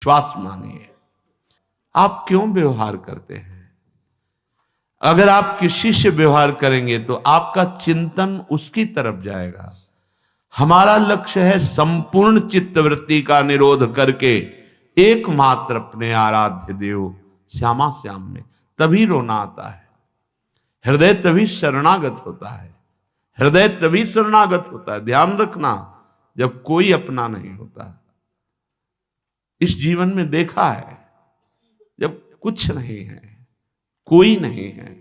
विश्वास मानिए। आप क्यों व्यवहार करते हैं? अगर आप किसी से व्यवहार करेंगे तो आपका चिंतन उसकी तरफ जाएगा। हमारा लक्ष्य है संपूर्ण चित्तवृत्ति का निरोध करके एकमात्र अपने आराध्य देव श्यामा श्याम में, तभी रोना आता है। हृदय तभी शरणागत होता है, हृदय तभी शरणागत होता है। ध्यान रखना, जब कोई अपना नहीं होता। इस जीवन में देखा है, जब कुछ नहीं है, कोई नहीं है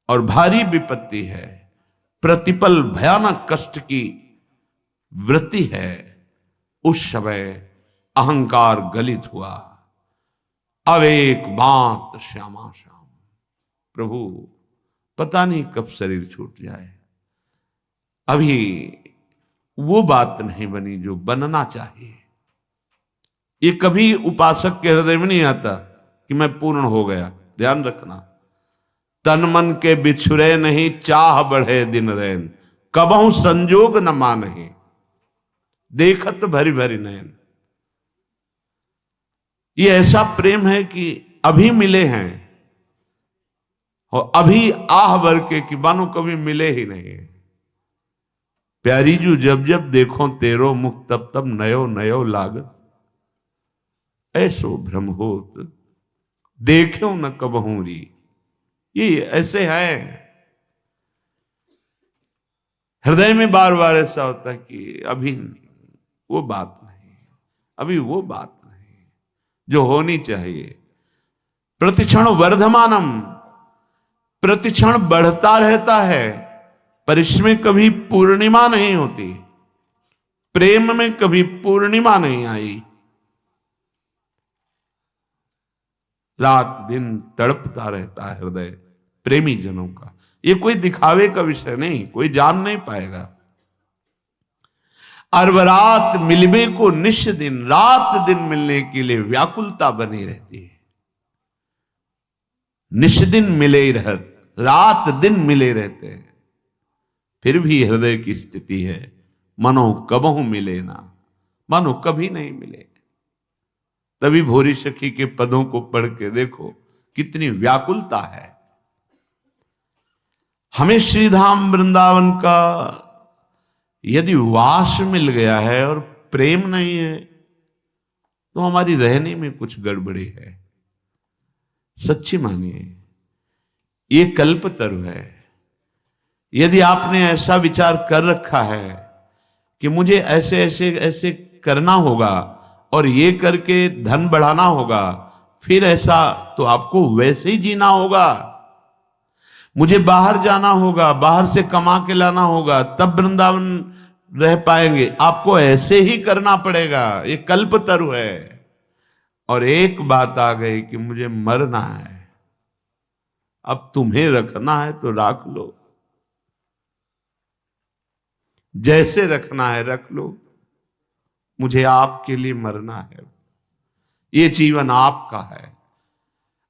और भारी विपत्ति है, प्रतिपल भयानक कष्ट की वृत्ति है, उस समय अहंकार गलित हुआ। अब एक बात श्यामा श्याम, प्रभु पता नहीं कब शरीर छूट जाए। अभी वो बात नहीं बनी जो बनना चाहिए। ये कभी उपासक के हृदय में नहीं आता कि मैं पूर्ण हो गया। ध्यान रखना, तन मन के बिछुरे नहीं, चाह बढ़े दिन रैन, कबहू संजोग न मानहि, देखत भरी भरी नैन। ये ऐसा प्रेम है कि अभी मिले हैं और अभी आह भर के कि मानो कभी मिले ही नहीं। प्यारी जू जब जब देखो तेरो मुख, तब तब नयो नयो लागत, ऐसो भ्रम होत देखो न कबहू री। ये ऐसे है, हृदय में बार बार ऐसा होता है कि अभी वो बात नहीं, अभी वो बात नहीं जो होनी चाहिए। प्रतिक्षण वर्धमानम, प्रतिक्षण बढ़ता रहता है, पर इसमें कभी पूर्णिमा नहीं होती। प्रेम में कभी पूर्णिमा नहीं आई। रात दिन तड़पता रहता है हृदय प्रेमी जनों का। ये कोई दिखावे का विषय नहीं, कोई जान नहीं पाएगा। अरबरात मिलबे को निश दिन, रात दिन मिलने के लिए व्याकुलता बनी रहती है। निश दिन मिले ही रहत, रात दिन मिले रहते हैं, फिर भी हृदय की स्थिति है मनो कबहू मिले ना, मानो कभी नहीं मिले। तभी भोरी सखी के पदों को पढ़ के देखो कितनी व्याकुलता है। हमें श्रीधाम वृंदावन का यदि वास मिल गया है और प्रेम नहीं है तो हमारी रहने में कुछ गड़बड़ी है। सच्ची मानिए, ये कल्पतरु है। यदि आपने ऐसा विचार कर रखा है कि मुझे ऐसे ऐसे ऐसे करना होगा और ये करके धन बढ़ाना होगा, फिर ऐसा तो आपको वैसे ही जीना होगा। मुझे बाहर जाना होगा, बाहर से कमा के लाना होगा, तब वृंदावन रह पाएंगे, आपको ऐसे ही करना पड़ेगा। ये कल्पतरु है। और एक बात आ गई कि मुझे मरना है, अब तुम्हें रखना है तो रख लो, जैसे रखना है रख लो, मुझे आपके लिए मरना है। ये जीवन आपका है।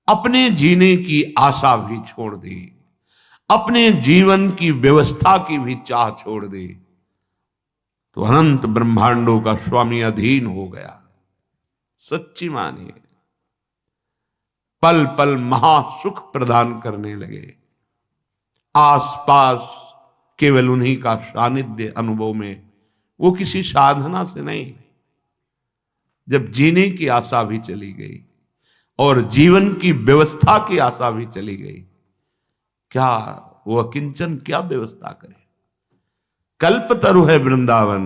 अपने जीने की आशा भी छोड़ दी, अपने जीवन की व्यवस्था की भी चाह छोड़ दी, तो अनंत ब्रह्मांडों का स्वामी अधीन हो गया। सच्ची मानिए, पल पल महासुख प्रदान करने लगे। आसपास केवल उन्हीं का सानिध्य अनुभव में, वो किसी साधना से नहीं। जब जीने की आशा भी चली गई और जीवन की व्यवस्था की आशा भी चली गई, क्या वो अकिंचन क्या व्यवस्था करे? कल्पतरु है वृंदावन।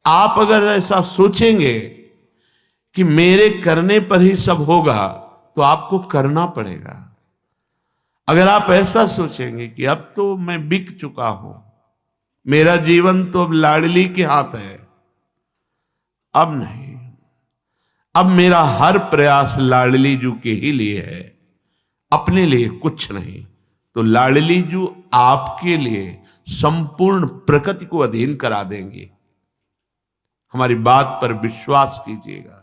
आप अगर ऐसा सोचेंगे कि मेरे करने पर ही सब होगा, तो आपको करना पड़ेगा। अगर आप ऐसा सोचेंगे कि अब तो मैं बिक चुका हूं, मेरा जीवन तो अब लाडली के हाथ है, अब नहीं, अब मेरा हर प्रयास लाडली जू के ही लिए है, अपने लिए कुछ नहीं, तो लाडली जू आपके लिए संपूर्ण प्रकृति को अधीन करा देंगे। हमारी बात पर विश्वास कीजिएगा।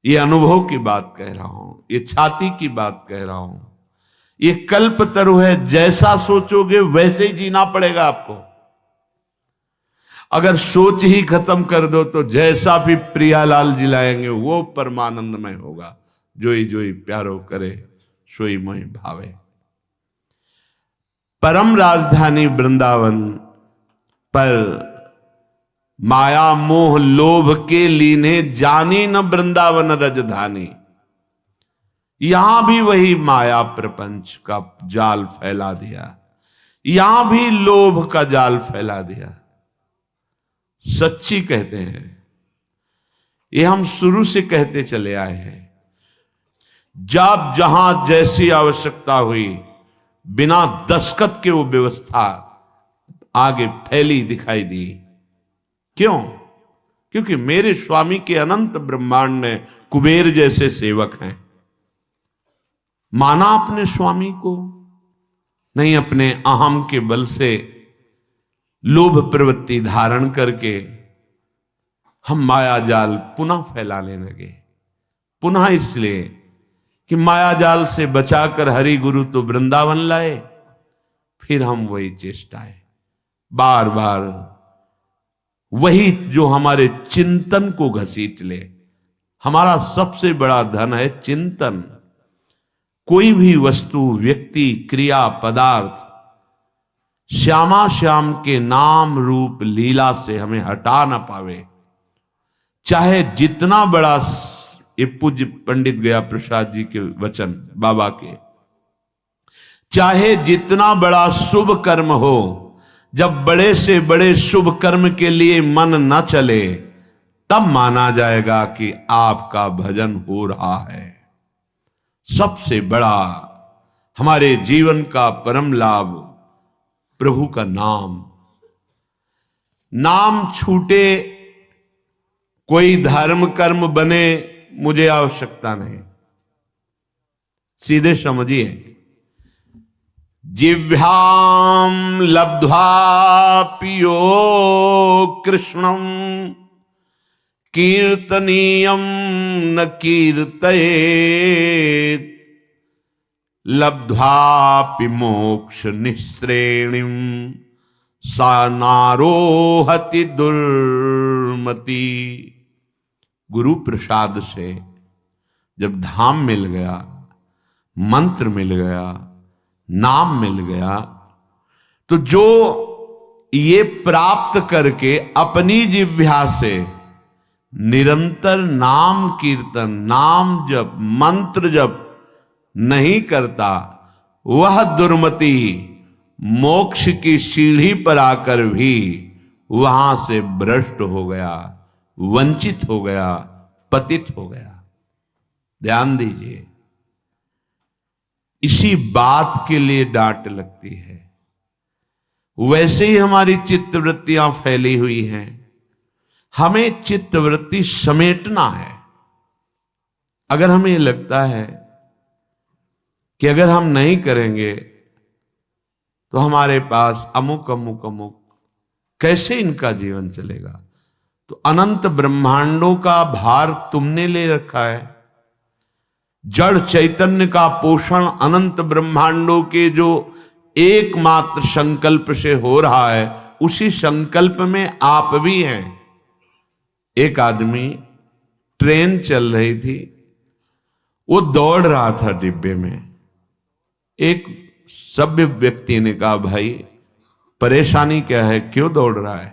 ये अनुभव की बात कह रहा हूं, ये छाती की बात कह रहा हूं। ये कल्पतरु है, जैसा सोचोगे वैसे ही जीना पड़ेगा आपको। अगर सोच ही खत्म कर दो तो जैसा भी प्रियालाल जी लाएंगे वो परमानंदमय होगा। जोई जोई प्यारो करे सोई मोहि भावे। परम राजधानी वृंदावन पर माया मोह लोभ के लीने जानी न वृंदावन रजधानी। यहां भी वही माया प्रपंच का जाल फैला दिया, यहां भी लोभ का जाल फैला दिया। सच्ची कहते हैं, ये हम शुरू से कहते चले आए हैं। जब जहां जैसी आवश्यकता हुई, बिना दस्तखत के वो व्यवस्था आगे फैली दिखाई दी। क्यों? क्योंकि मेरे स्वामी के अनंत ब्रह्मांड में कुबेर जैसे सेवक हैं। माना अपने स्वामी को, नहीं अपने अहम के बल से लोभ प्रवृत्ति धारण करके हम माया जाल पुनः फैलाने लगे। पुनः इसलिए कि माया जाल से बचाकर हरि गुरु तो वृंदावन लाए, फिर हम वही चेष्टाएं बार बार, वही जो हमारे चिंतन को घसीट ले। हमारा सबसे बड़ा धन है चिंतन। कोई भी वस्तु, व्यक्ति, क्रिया, पदार्थ श्यामा श्याम के नाम रूप लीला से हमें हटा ना पावे। चाहे जितना बड़ा, ये पूज्य पंडित गया प्रसाद जी के वचन बाबा के, चाहे जितना बड़ा शुभ कर्म हो, जब बड़े से बड़े शुभ कर्म के लिए मन न चले, तब माना जाएगा कि आपका भजन हो रहा है। सबसे बड़ा हमारे जीवन का परम लाभ प्रभु का नाम। नाम छूटे, कोई धर्म कर्म बने, मुझे आवश्यकता नहीं। सीधे समझिए, जिह्वाम लब्ध्वा पियो कृष्णम कीर्तनीयम न कीर्तयेत् लब्ध्वापि मोक्ष निःश्रेणिम सा नारोहति दुर्मति। गुरु प्रसाद से जब धाम मिल गया, मंत्र मिल गया, नाम मिल गया, तो जो ये प्राप्त करके अपनी जिह्वा से निरंतर नाम कीर्तन, नाम जप, मंत्र जप नहीं करता, वह दुर्मति मोक्ष की सीढ़ी पर आकर भी वहां से भ्रष्ट हो गया, वंचित हो गया, पतित हो गया। ध्यान दीजिए, इसी बात के लिए डांट लगती है। वैसे ही हमारी चित्तवृत्तियां फैली हुई हैं, हमें चित्तवृत्ति समेटना है। अगर हमें लगता है कि अगर हम नहीं करेंगे तो हमारे पास अमुक अमुक अमुक, कैसे इनका जीवन चलेगा? तो अनंत ब्रह्मांडों का भार तुमने ले रखा है। जड़ चैतन्य का पोषण अनंत ब्रह्मांडों के जो एकमात्र संकल्प से हो रहा है, उसी संकल्प में आप भी हैं। एक आदमी, ट्रेन चल रही थी, वो दौड़ रहा था डिब्बे में। एक सभ्य व्यक्ति ने कहा, भाई परेशानी क्या है, क्यों दौड़ रहा है?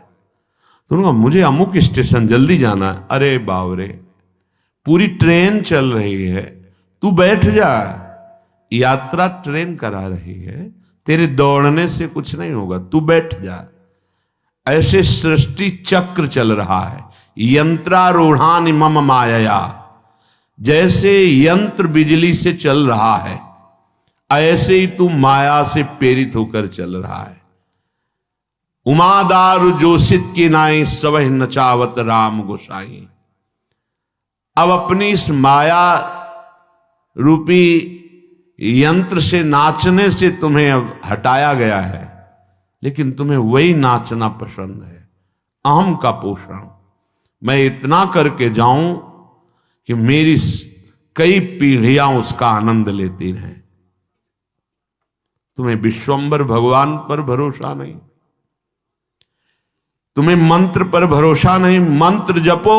तो उन्होंने कहा, मुझे अमुक स्टेशन जल्दी जाना है। अरे बावरे, पूरी ट्रेन चल रही है, तू बैठ जा, यात्रा ट्रेन करा रही है, तेरे दौड़ने से कुछ नहीं होगा, तू बैठ जा। ऐसे सृष्टि चक्र चल रहा है, यंत्रारूढ़ानि मम मायया, जैसे यंत्र बिजली से चल रहा है, ऐसे ही तू माया से प्रेरित होकर चल रहा है। उमादारु जोशित की नाई सवह नचावत राम गोसाई। अब अपनी इस माया रूपी यंत्र से, नाचने से तुम्हें अब हटाया गया है, लेकिन तुम्हें वही नाचना पसंद है, अहम का पोषण। मैं इतना करके जाऊं कि मेरी कई पीढ़ियां उसका आनंद लेती रहें। तुम्हें विश्वंबर भगवान पर भरोसा नहीं, तुम्हें मंत्र पर भरोसा नहीं, मंत्र जपो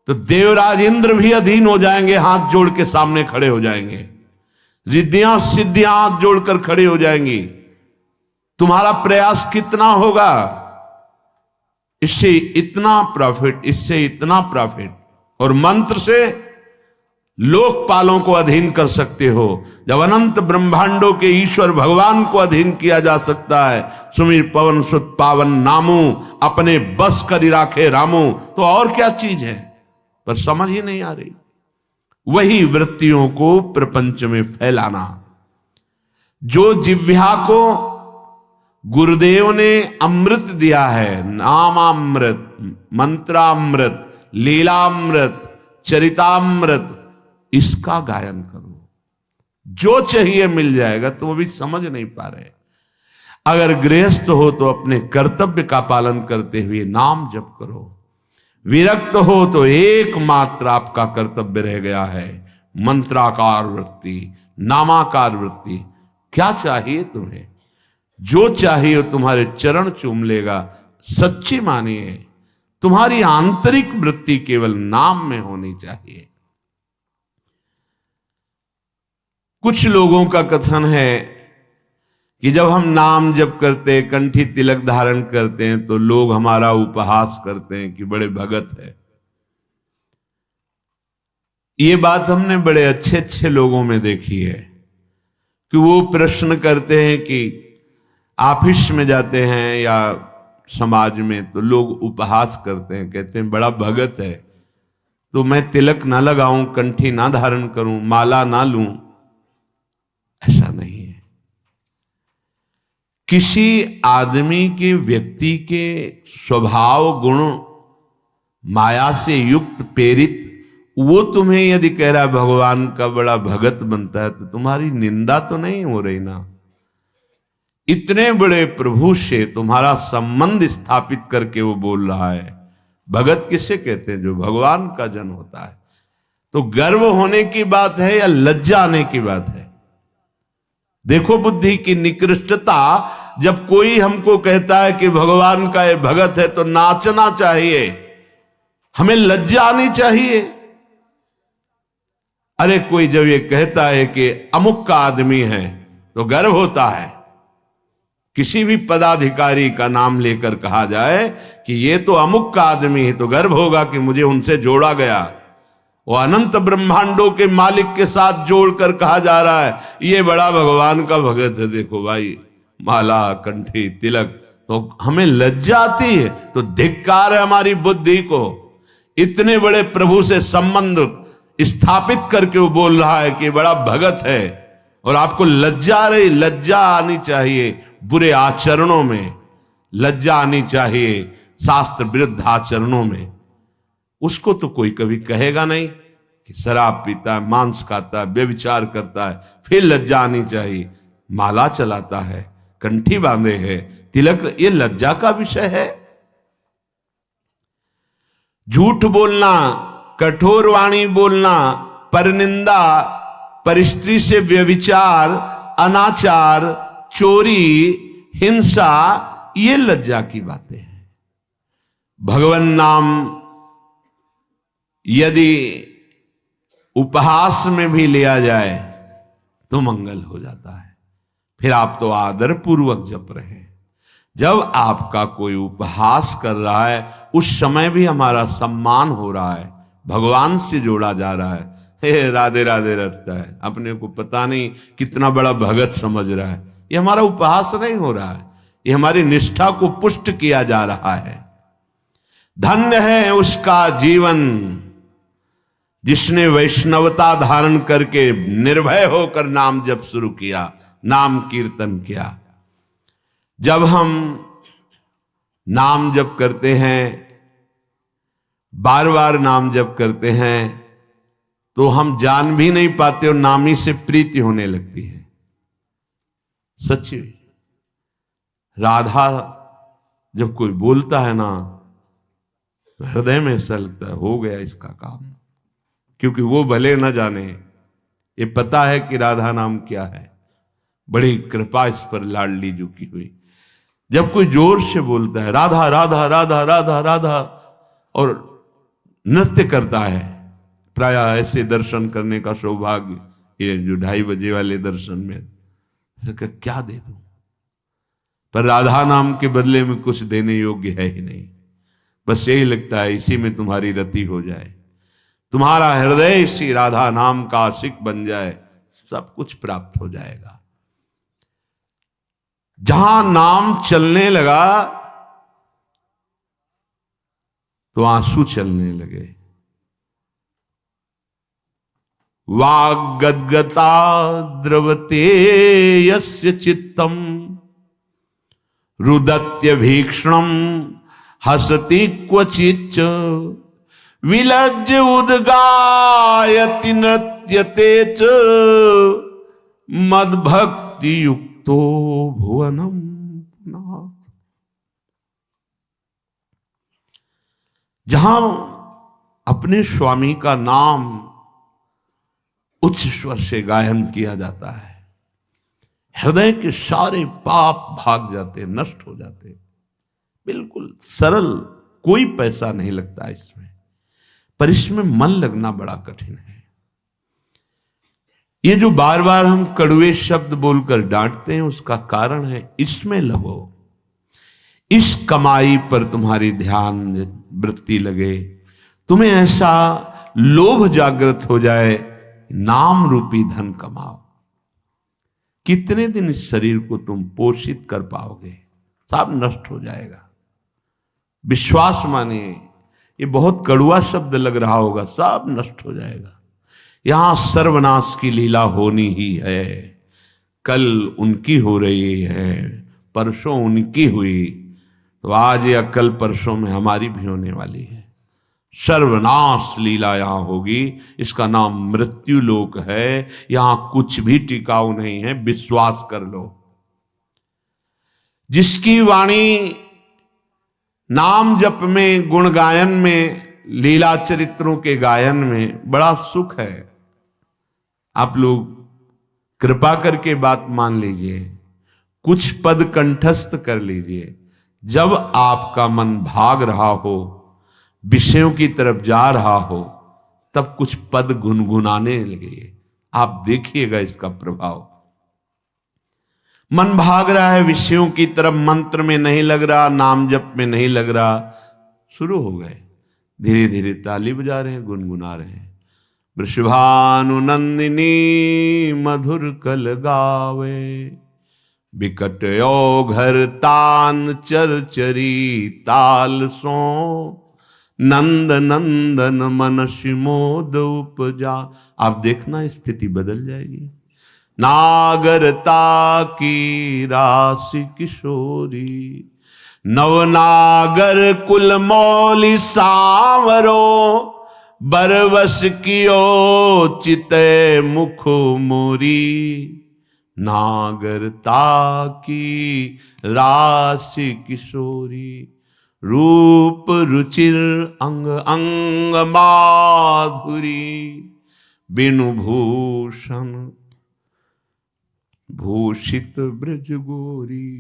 तो देवराज इंद्र भी अधीन हो जाएंगे, हाथ जोड़ के सामने खड़े हो जाएंगे, रिद्धियां सिद्धियां हाथ जोड़कर खड़े हो जाएंगी। तुम्हारा प्रयास कितना होगा, इससे इतना प्रॉफिट, इससे इतना प्रॉफिट। और मंत्र से लोकपालों को अधीन कर सकते हो। जब अनंत ब्रह्मांडों के ईश्वर भगवान को अधीन किया जा सकता है, सुमिर पवन सुत पावन नामू, अपने बस करी राखे रामू, तो और क्या चीज है, पर समझ ही नहीं आ रही। वही वृत्तियों को प्रपंच में फैलाना। जो जिह्वा को गुरुदेव ने अमृत दिया है, नामामृत, मंत्रामृत, लीलामृत, चरितामृत, इसका गायन करो। जो चाहिए मिल जाएगा, तो वो भी समझ नहीं पा रहे। अगर गृहस्थ हो तो अपने कर्तव्य का पालन करते हुए नाम जप करो। विरक्त हो तो एकमात्र आपका कर्तव्य रह गया है मंत्राकार वृत्ति, नामाकार वृत्ति। क्या चाहिए तुम्हें, जो चाहिए तुम्हारे चरण चूम लेगा। सच्ची मानिए, तुम्हारी आंतरिक वृत्ति केवल नाम में होनी चाहिए। कुछ लोगों का कथन है कि जब हम नाम जप करते, कंठी तिलक धारण करते हैं, तो लोग हमारा उपहास करते हैं कि बड़े भगत है। ये बात हमने बड़े अच्छे अच्छे लोगों में देखी है कि वो प्रश्न करते हैं कि ऑफिस में जाते हैं या समाज में, तो लोग उपहास करते हैं, कहते हैं बड़ा भगत है, तो मैं तिलक ना लगाऊं, कंठी ना धारण करूं, माला ना लूं। ऐसा नहीं है। किसी आदमी के, व्यक्ति के स्वभाव गुण माया से युक्त प्रेरित, वो तुम्हें यदि कह रहा है भगवान का बड़ा भगत बनता है, तो तुम्हारी निंदा तो नहीं हो रही ना। इतने बड़े प्रभु से तुम्हारा संबंध स्थापित करके वो बोल रहा है। भगत किसे कहते हैं, जो भगवान का जन होता है। तो गर्व होने की बात है या लज्जा आने की बात है। देखो बुद्धि की निकृष्टता। जब कोई हमको कहता है कि भगवान का ये भगत है, तो नाचना चाहिए, हमें लज्जा आनी चाहिए। अरे कोई जब ये कहता है कि अमुक का आदमी है, तो गर्व होता है। किसी भी पदाधिकारी का नाम लेकर कहा जाए कि ये तो अमुक का आदमी है, तो गर्व होगा कि मुझे उनसे जोड़ा गया। वो अनंत ब्रह्मांडों के मालिक के साथ जोड़कर कहा जा रहा है ये बड़ा भगवान का भगत है। देखो भाई, माला, कंठी, तिलक, तो हमें लज्जा आती है। तो धिक्कार है हमारी बुद्धि को। इतने बड़े प्रभु से संबंध स्थापित करके वो बोल रहा है कि बड़ा भगत है, और आपको लज्जा आ रही। लज्जा आनी चाहिए बुरे आचरणों में, लज्जा आनी चाहिए शास्त्र विरुद्ध आचरणों में। उसको तो कोई कभी कहेगा नहीं कि शराब पीता है, मांस खाता है, व्यभिचार करता है, फिर लज्जा आनी चाहिए। माला चलाता है, कंठी बांधे है, तिलक, ये लज्जा का विषय है। झूठ बोलना, कठोर वाणी बोलना, परनिंदा, परिस्त्री से व्यभिचार, अनाचार, चोरी, हिंसा, ये लज्जा की बातें हैं। भगवान नाम यदि उपहास में भी लिया जाए तो मंगल हो जाता है। फिर आप तो आदर पूर्वक जप रहे हैं। जब आपका कोई उपहास कर रहा है, उस समय भी हमारा सम्मान हो रहा है, भगवान से जोड़ा जा रहा है। हे राधे राधे रटता है, अपने को पता नहीं कितना बड़ा भगत समझ रहा है। ये हमारा उपहास नहीं हो रहा है, ये हमारी निष्ठा को पुष्ट किया जा रहा है। धन्य है उसका जीवन जिसने वैष्णवता धारण करके निर्भय होकर नाम जप शुरू किया, नाम कीर्तन किया। जब हम नाम जप करते हैं, बार बार नाम जप करते हैं, तो हम जान भी नहीं पाते और नामी से प्रीति होने लगती है। सच्ची राधा जब कोई बोलता है ना, हृदय में ऐसा लगता है हो गया इसका काम। क्योंकि वो भले न जाने, ये पता है कि राधा नाम क्या है। बड़ी कृपा इस पर लाडली जी की हुई। जब कोई जोर से बोलता है राधा राधा राधा राधा राधा और नृत्य करता है, प्राय ऐसे दर्शन करने का सौभाग्य, ये जो 2:30 बजे वाले दर्शन में, क्या दे दूं, पर राधा नाम के बदले में कुछ देने योग्य है ही नहीं। बस यही लगता है इसी में तुम्हारी रति हो जाए, तुम्हारा हृदय इसी राधा नाम का आशिक बन जाए, सब कुछ प्राप्त हो जाएगा। जहां नाम चलने लगा तो आंसू चलने लगे। वाग्गद्गता द्रवते यस्य चित्तम रुदत्य भीक्षणम हसति क्वचिच्च विलज्ज उद्गायति नृत्यते च मद्भक्ति युक्तो भुवनम। जहां अपने स्वामी का नाम उच्च स्वर से गायन किया जाता है, हृदय के सारे पाप भाग जाते, नष्ट हो जाते, बिल्कुल सरल, कोई पैसा नहीं लगता इसमें, पर इसमें मन लगना बड़ा कठिन है। ये जो बार बार हम कड़वे शब्द बोलकर डांटते हैं, उसका कारण है इसमें लगो, इस कमाई पर तुम्हारी ध्यान वृत्ति लगे, तुम्हें ऐसा लोभ जागृत हो जाए, नाम रूपी धन कमाओ। कितने दिन इस शरीर को तुम पोषित कर पाओगे, सब नष्ट हो जाएगा। विश्वास मानिए, ये बहुत कड़वा शब्द लग रहा होगा, सब नष्ट हो जाएगा। यहां सर्वनाश की लीला होनी ही है। कल उनकी हो रही है, परसों उनकी हुई, तो आज या कल परसों में हमारी भी होने वाली है। सर्वनाश लीला यहां होगी। इसका नाम मृत्यु लोक है। यहां कुछ भी टिकाऊ नहीं है, विश्वास कर लो। जिसकी वाणी नाम जप में, गुण गायन में, लीला चरित्रों के गायन में बड़ा सुख है, आप लोग कृपा करके बात मान लीजिए, कुछ पद कंठस्थ कर लीजिए। जब आपका मन भाग रहा हो, विषयों की तरफ जा रहा हो, तब कुछ पद गुनगुनाने लगे, आप देखिएगा इसका प्रभाव। मन भाग रहा है विषयों की तरफ, मंत्र में नहीं लग रहा, नाम जप में नहीं लग रहा, शुरू हो गए, धीरे धीरे ताली बजा रहे हैं, गुनगुना रहे हैं। वृषभानु नंदिनी मधुर कल गावे, बिकट घर तान चरचरी ताल सो, नंद नंदन मन शिमोद उपजा। आप देखना स्थिति बदल जाएगी। नागरता की राशि किशोरी, नवनागर कुल मौली सांवरो, बरवस कियो चिते मुख मोरी। नागरता की राशि किशोरी, रूप रुचिर अंग अंग माधुरी, बिनु भूषण भूषित ब्रज गोरी।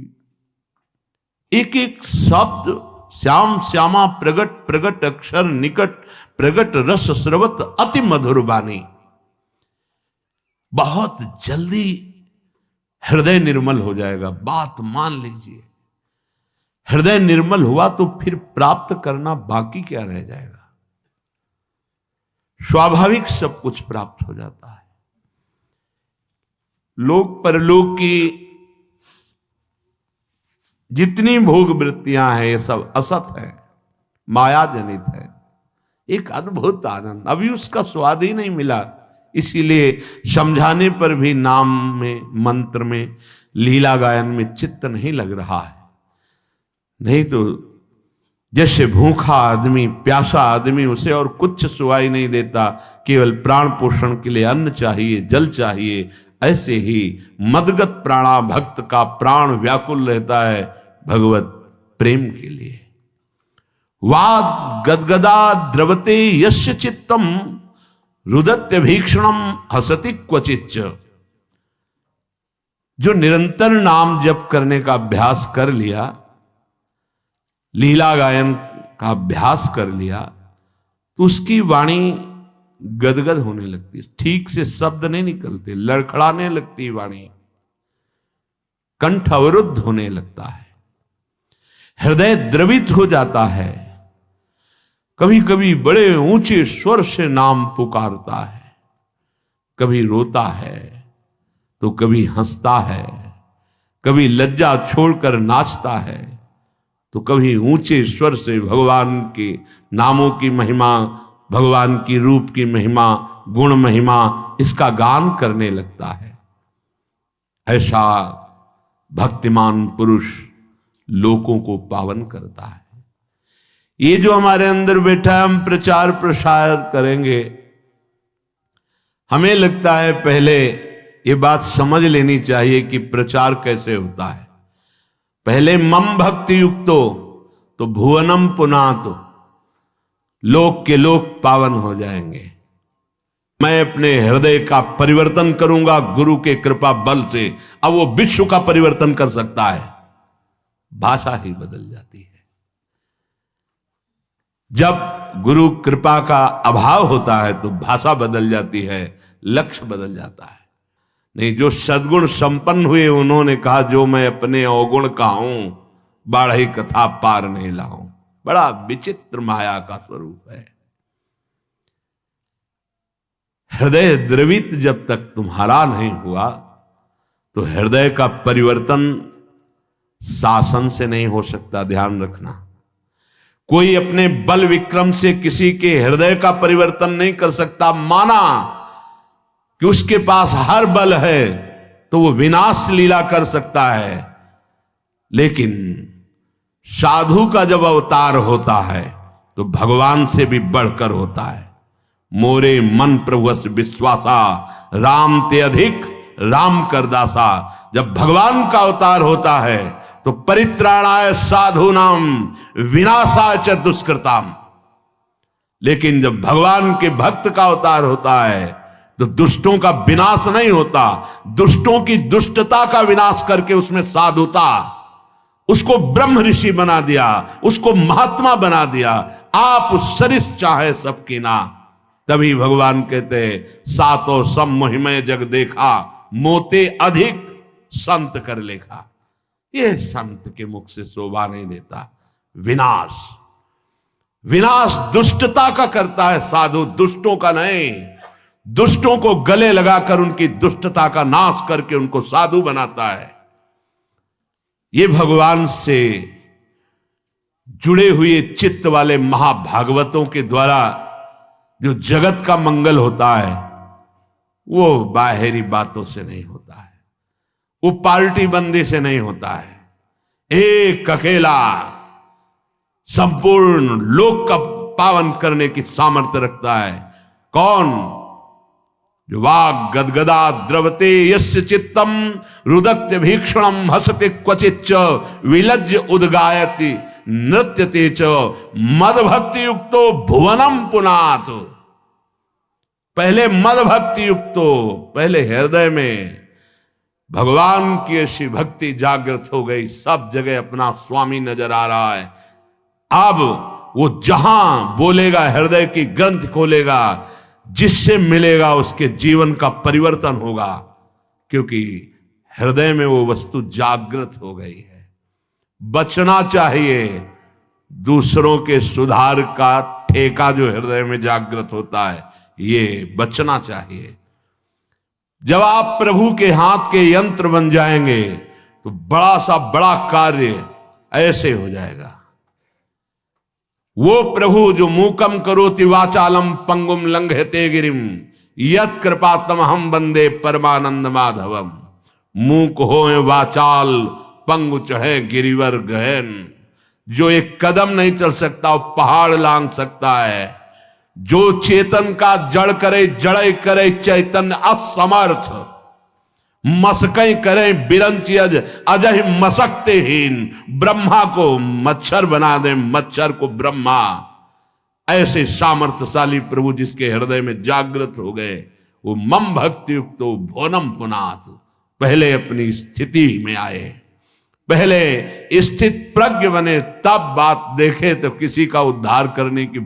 एक एक शब्द श्याम श्यामा प्रगट प्रगट अक्षर निकट, प्रगट रस स्रवत अति मधुर बानी। बहुत जल्दी हृदय निर्मल हो जाएगा, बात मान लीजिए। हृदय निर्मल हुआ तो फिर प्राप्त करना बाकी क्या रह जाएगा, स्वाभाविक सब कुछ प्राप्त हो जाता है। लोक परलोक की जितनी भोग वृत्तियां हैं, ये सब असत है, माया जनित है। एक अद्भुत आनंद, अभी उसका स्वाद ही नहीं मिला, इसीलिए समझाने पर भी नाम में, मंत्र में, लीला गायन में चित्त नहीं लग रहा है। नहीं तो जैसे भूखा आदमी, प्यासा आदमी, उसे और कुछ सुवाई नहीं देता, केवल प्राण पोषण के लिए अन्न चाहिए, जल चाहिए, ऐसे ही मदगत प्राणा भक्त का प्राण व्याकुल रहता है भगवत प्रेम के लिए। वाद गदगदा द्रवते यस्य चित्तम, रुदत्य भीक्षणम हसति क्वचिच्च। जो निरंतर नाम जप करने का अभ्यास कर लिया, लीला गायन का अभ्यास कर लिया, तो उसकी वाणी गदगद होने लगती है, ठीक से शब्द नहीं निकलते, लड़खड़ाने लगती वाणी, कंठ अवरुद्ध होने लगता है, हृदय द्रवित हो जाता है। कभी कभी बड़े ऊंचे स्वर से नाम पुकारता है, कभी रोता है तो कभी हंसता है, कभी लज्जा छोड़कर नाचता है तो कभी ऊंचे स्वर से भगवान के नामों की महिमा, भगवान की रूप की महिमा, गुण महिमा, इसका गान करने लगता है। ऐसा भक्तिमान पुरुष लोगों को पावन करता है। ये जो हमारे अंदर बैठा है, हम प्रचार प्रसार करेंगे, हमें लगता है पहले ये बात समझ लेनी चाहिए कि प्रचार कैसे होता है। पहले मम भक्ति युक्तो तो भुवनम पुनातो, लोक के लोक पावन हो जाएंगे। मैं अपने हृदय का परिवर्तन करूंगा गुरु के कृपा बल से। अब वो विश्व का परिवर्तन कर सकता है, भाषा ही बदल जाती है। जब गुरु कृपा का अभाव होता है तो भाषा बदल जाती है, लक्ष्य बदल जाता है। नहीं, जो सद्गुण संपन्न हुए उन्होंने कहा, जो मैं अपने अवगुण का हूं, बाढ़ी कथा पार नहीं लाऊं। बड़ा विचित्र माया का स्वरूप है। हृदय द्रवित जब तक तुम्हारा नहीं हुआ तो हृदय का परिवर्तन शासन से नहीं हो सकता। ध्यान रखना, कोई अपने बल विक्रम से किसी के हृदय का परिवर्तन नहीं कर सकता। माना कि उसके पास हर बल है तो वो विनाश लीला कर सकता है, लेकिन साधु का जब अवतार होता है तो भगवान से भी बढ़कर होता है। मोरे मन प्रभुस विश्वासा, राम ते अधिक राम करदासा। जब भगवान का अवतार होता है तो परित्राणाय साधूनाम विनाशाय च दुष्कृताम। लेकिन जब भगवान के भक्त का अवतार होता है तो दुष्टों का विनाश नहीं होता, दुष्टों की दुष्टता का विनाश करके उसमें साधुता, उसको ब्रह्म ऋषि बना दिया, उसको महात्मा बना दिया। आप सरिस चाहे सबकी ना, तभी भगवान कहते सातो सम मोहिमय जग देखा, मोते अधिक संत कर लेखा। यह संत के मुख से शोभा नहीं देता। विनाश, विनाश दुष्टता का करता है साधु, दुष्टों का नहीं। दुष्टों को गले लगाकर उनकी दुष्टता का नाश करके उनको साधु बनाता है। ये भगवान से जुड़े हुए चित्त वाले महाभागवतों के द्वारा जो जगत का मंगल होता है वो बाहरी बातों से नहीं होता है, वो पार्टी बंदी से नहीं होता है। एक अकेला संपूर्ण लोक का पावन करने की सामर्थ्य रखता है। कौन? जो वाग गदगदा द्रवते यस्य चित्तम रुदत्य भीक्षणम हसते क्वचिच्च विलज्ज उद्गायति नृत्यते च मद भक्ति युक्तो भुवनम पुनात। पहले मद भक्ति युक्तो, पहले हृदय में भगवान की ऐसी भक्ति जागृत हो गई, सब जगह अपना स्वामी नजर आ रहा है। अब वो जहां बोलेगा, हृदय की ग्रंथ खोलेगा, जिससे मिलेगा उसके जीवन का परिवर्तन होगा, क्योंकि हृदय में वो वस्तु जागृत हो गई है। बचना चाहिए दूसरों के सुधार का ठेका जो हृदय में जागृत होता है, ये बचना चाहिए। जब आप प्रभु के हाथ के यंत्र बन जाएंगे तो बड़ा सा बड़ा कार्य ऐसे हो जाएगा। वो प्रभु जो मूकम करोति वाचालम पंगुम लंघयते गिरिम यत् कृपातम हम वंदे परमानंद माधवम। मूक होए वाचाल पंगु चढ़े गिरिवर गहन। जो एक कदम नहीं चल सकता वो पहाड़ लांग सकता है। जो चेतन का जड़ करे, जड़े करे चैतन्य असमर्थ। मसकई करें बिरंची अजय मसकते हीन। ब्रह्मा को मच्छर बना दे, मच्छर को ब्रह्मा। ऐसे सामर्थ्यशाली प्रभु जिसके हृदय में जागृत हो गए, वो मम भक्ति युक्त भुवनम पुनात, पहले अपनी स्थिति में आए, पहले स्थित प्रज्ञ बने, तब बात देखे तो किसी का उद्धार करने की